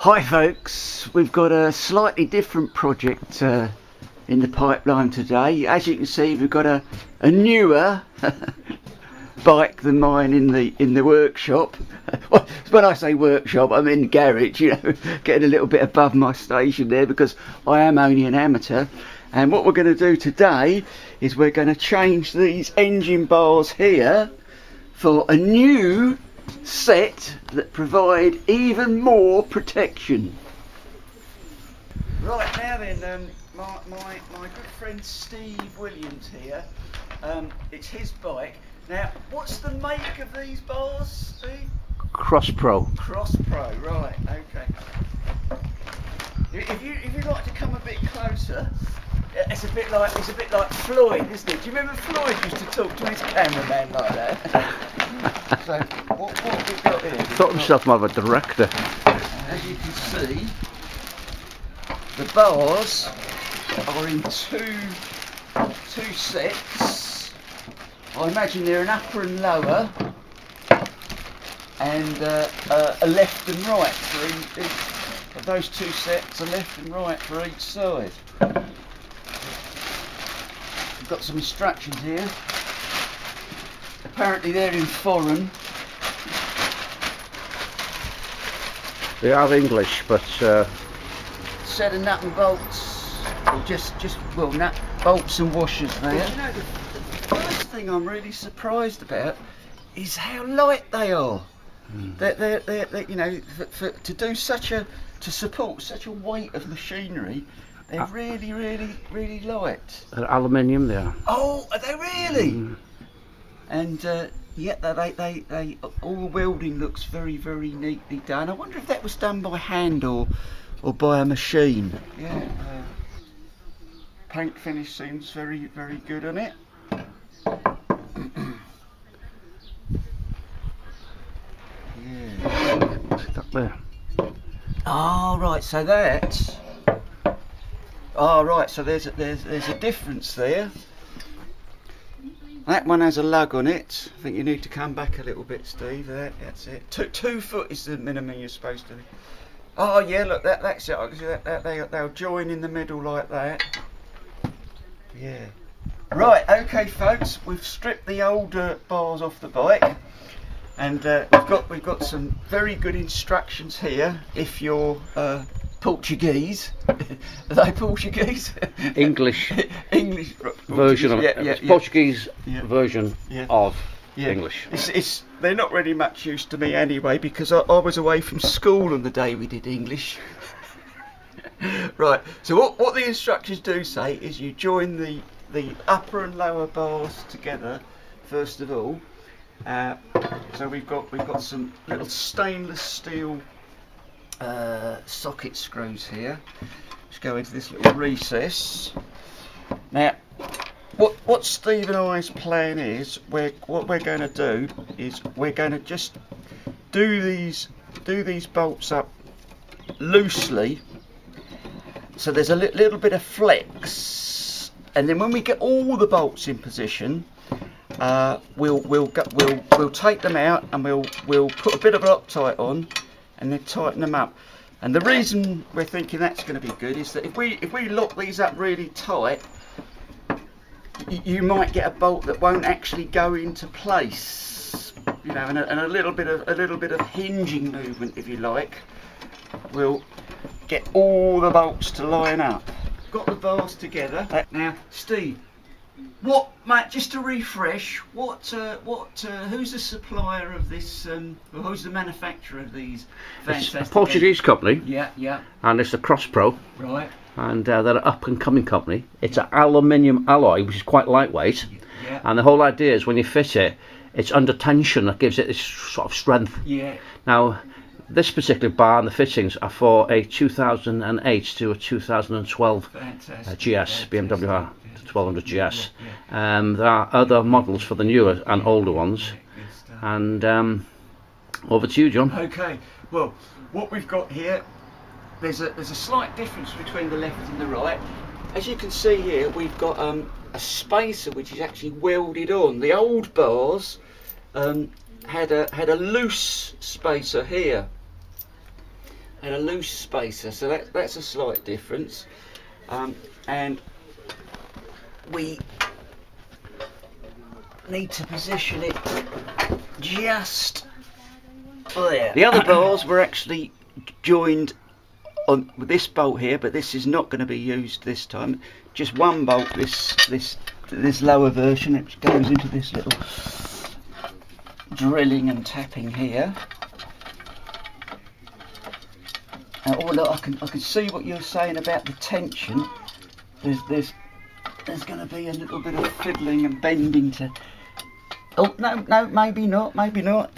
Hi folks, we've got a slightly different project in the pipeline today. As you can see, we've got a newer bike than mine in the workshop. When I say workshop, I'm in the garage, you know, getting a little bit above my station there because I am only an amateur. And what we're going to do today is we're going to change these engine bars here for a new set that provide even more protection. Right, now then, my good friend Steve Williams here, it's his bike. Now, what's the make of these bars, Steve? Crosspro. Crosspro, right, okay. If you'd like to come a bit closer, it's a bit like Floyd, isn't it? Do you remember Floyd used to talk to his cameraman like that? So what have we got here? Thought himself more of a director. As you can see, the bars are in two sets. I imagine they're an upper and lower, and a left and right for each of those two sets. A left and right for each side. We've got some instructions here. Apparently they're in foreign. They are English, but Set of nut and bolts, or just nut bolts and washers there. But you know, the first thing I'm really surprised about is how light they are. They're you know, to support such a weight of machinery, they're really light. they're aluminium. They are. Oh, are they really? And yeah, they all the welding looks very neatly done. I wonder if that was done by hand or by a machine. Yeah. Paint finish seems very good on it. Yeah. What's that there? Oh right, so that's. Oh right, so there's a difference there. That one has a lug on it. I think you need to come back a little bit, Steve. That's it. 2 foot is the minimum you're supposed to. Oh yeah, look, that's it. I can see that they'll join in the middle like that. Yeah. Right, okay, folks. We've stripped the old bars off the bike, and we've got some very good instructions here. If you're Portuguese, are they Portuguese? English. English version of Portuguese version of Yeah. English. They're not really much use to me anyway because I was away from school on the day we did English. Right, so what the instructions do say is you join the upper and lower bars together first of all. So we've got some little stainless steel socket screws here, which go into this little recess. Now, what Steve and I's plan is, what we're going to do is we're going to just do these bolts up loosely, so there's a little bit of flex, and then when we get all the bolts in position, we'll take them out and we'll put a bit of Loctite on and then tighten them up. And the reason we're thinking that's going to be good is that if we lock these up really tight, you might get a bolt that won't actually go into place, you know, and a little bit of hinging movement, if you like, will get all the bolts to line up. Got the bars together. Now, Steve, mate, just to refresh, who's the supplier of this, or who's the manufacturer of these fantastic? It's a Portuguese company. Yeah. And it's a Crosspro. Right. And they're an up-and-coming company. It's an aluminium alloy, which is quite lightweight. Yeah. And the whole idea is when you fit it, it's under tension that gives it this sort of strength. Yeah. Now, this particular bar and the fittings are for a 2008 to a 2012 GS BMW R1200 GS. There are other models for the newer and older ones. And over to you, John. Okay. Well, what we've got here, there's a slight difference between the left and the right. As you can see here, we've got a spacer which is actually welded on. The old bars had a loose spacer here, and a loose spacer, so that's a slight difference. And we need to position it just there. The other bars were actually joined on with this bolt here, but this is not going to be used this time. Just one bolt, this lower version, it goes into this little drilling and tapping here. Oh look, I can see what you're saying about the tension. There's going to be a little bit of fiddling and bending to. Oh no, maybe not.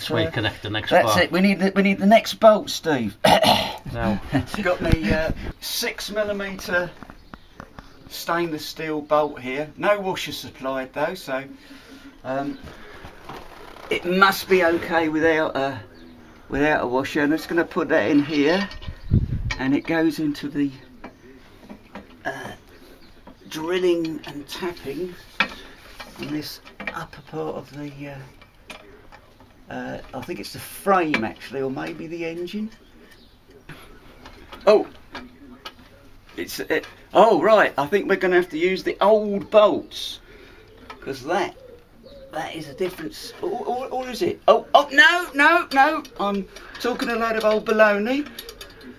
So you connect the next bar. That's it. We need the next bolt, Steve. No. Got me 6mm stainless steel bolt here. No washer supplied though, so it must be okay without a washer. I'm just going to put that in here, and it goes into the drilling and tapping on this upper part of the I think it's the frame actually, or maybe the engine. Oh, oh right, I think we're going to have to use the old bolts, because that is a difference. Or is it? Oh no, I'm talking a load of old baloney.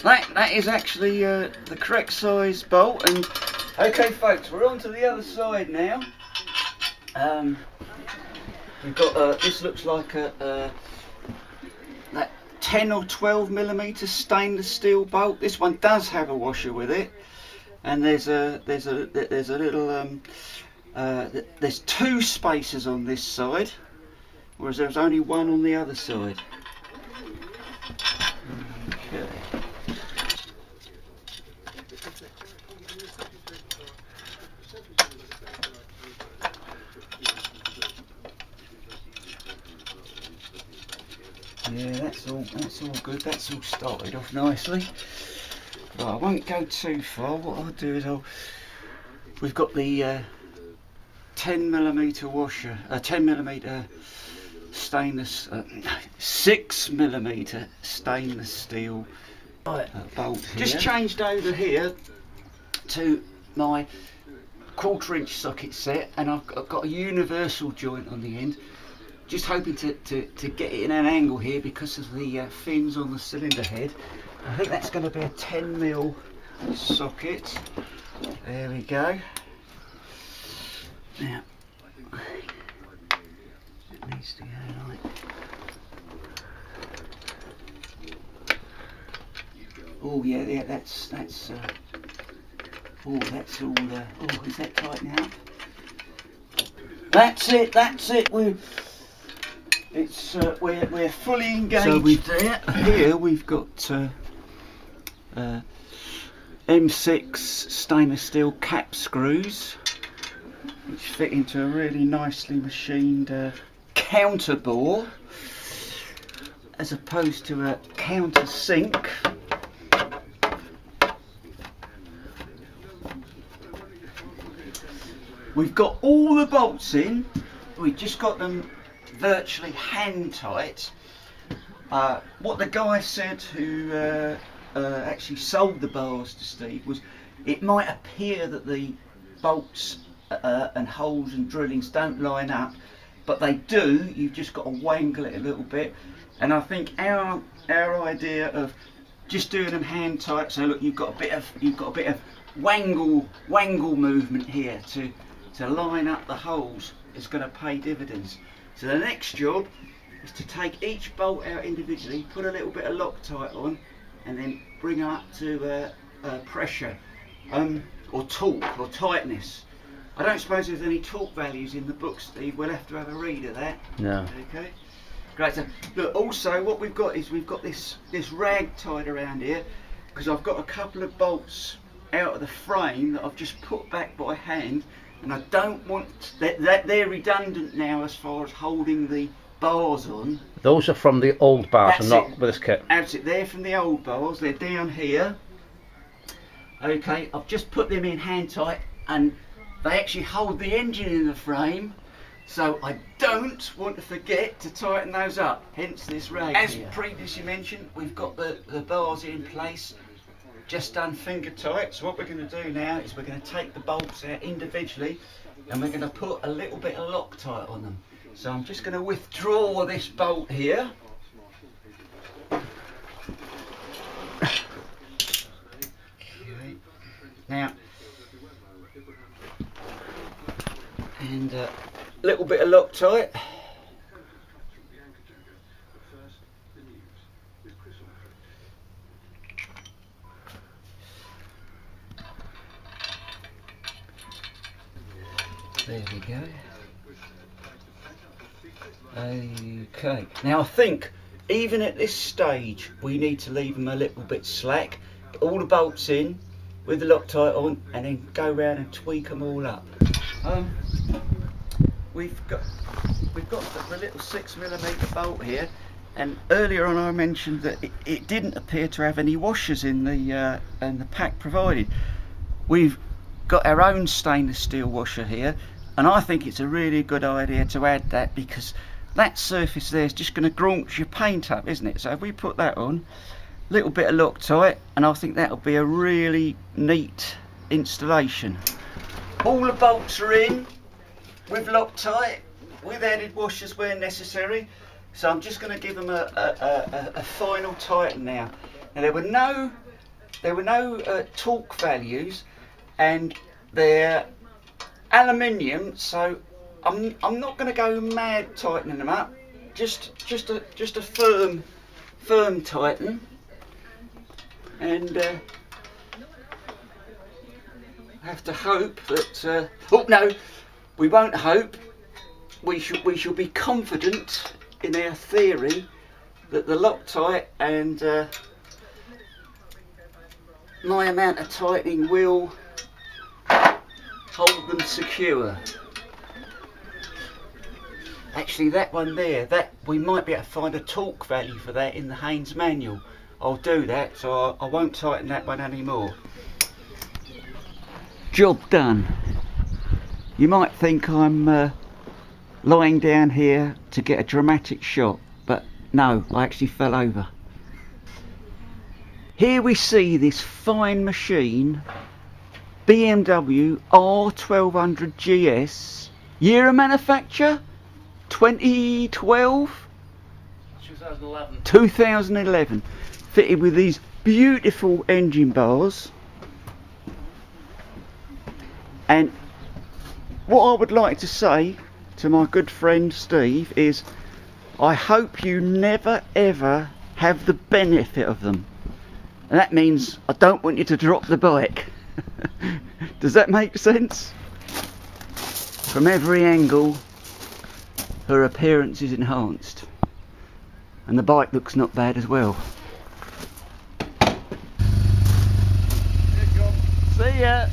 That is actually the correct size bolt. And okay folks, we're on to the other side now. We've got this looks like that 10 or 12mm stainless steel bolt. This one does have a washer with it, and there's a little there's two spacers on this side, whereas there's only one on the other side. Okay. Yeah, that's all good. That's all started off nicely. Right, I won't go too far. What I'll do is we've got the 10mm washer, 10mm stainless, 6mm stainless steel bolt here. Just changed over here to my 1/4 inch socket set, and I've got a universal joint on the end. Just hoping to get it in an angle here because of the fins on the cylinder head. I think that's going to be a 10mm socket. There we go. Now, it needs to go like. Oh yeah, that's oh, that's all. Oh, is that tightening up? That's it. We're fully engaged. So here we've got M6 stainless steel cap screws, which fit into a really nicely machined counter bore, as opposed to a counter sink. We've got all the bolts in. We've just got them virtually hand tight. What the guy said who actually sold the bars to Steve was, it might appear that the bolts and holes and drillings don't line up, but they do. You've just got to wangle it a little bit. And I think our idea of just doing them hand tight, so look, you've got a bit of wangle movement here to line up the holes, is going to pay dividends. So the next job is to take each bolt out individually, put a little bit of Loctite on, and then bring up to pressure or torque or tightness. I don't suppose there's any torque values in the book, Steve. We'll have to have a read of that. No. Okay. Great. So look, also what we've got is we've got this rag tied around here, because I've got a couple of bolts out of the frame that I've just put back by hand. And I don't want that they're redundant now as far as holding the bars on. Those are from the old bars and not with this kit. Absolutely, they're from the old bars. They're down here. Okay, I've just put them in hand tight, and they actually hold the engine in the frame, So I don't want to forget to tighten those up, hence this rag. As here. previously mentioned, we've got the bars in place, just done finger tight. So what we're going to do now is we're going to take the bolts out individually and we're going to put a little bit of Loctite on them. So I'm just going to withdraw this bolt here. Okay. Now, and a little bit of Loctite. There we go. Okay, now I think even at this stage we need to leave them a little bit slack. Get all the bolts in with the Loctite on and then go around and tweak them all up. We've got the little 6mm bolt here, and earlier on I mentioned that it didn't appear to have any washers in the pack provided. We've got our own stainless steel washer here, and I think it's a really good idea to add that, because that surface there is just going to graunch your paint up, isn't it? So if we put that on, a little bit of Loctite, and I think that'll be a really neat installation. All the bolts are in with Loctite, with added washers where necessary. So I'm just going to give them a final tighten now. Now there were no torque values, and they're aluminium, so I'm not going to go mad tightening them up. Just a firm tighten, and I have to hope that. Oh no, we won't hope. We shall be confident in our theory that the Loctite and my amount of tightening will hold them secure. Actually, that one there, that we might be able to find a torque value for that in the Haynes manual. I'll do that, so I won't tighten that one anymore. Job done. You might think I'm lying down here to get a dramatic shot, but no, I actually fell over. Here we see this fine machine, BMW R1200 GS, year of manufacture 2012? 2011, fitted with these beautiful engine bars. And what I would like to say to my good friend Steve is, I hope you never ever have the benefit of them. And that means I don't want you to drop the bike. Does that make sense? From every angle, her appearance is enhanced, and the bike looks not bad as well. Good job. See ya.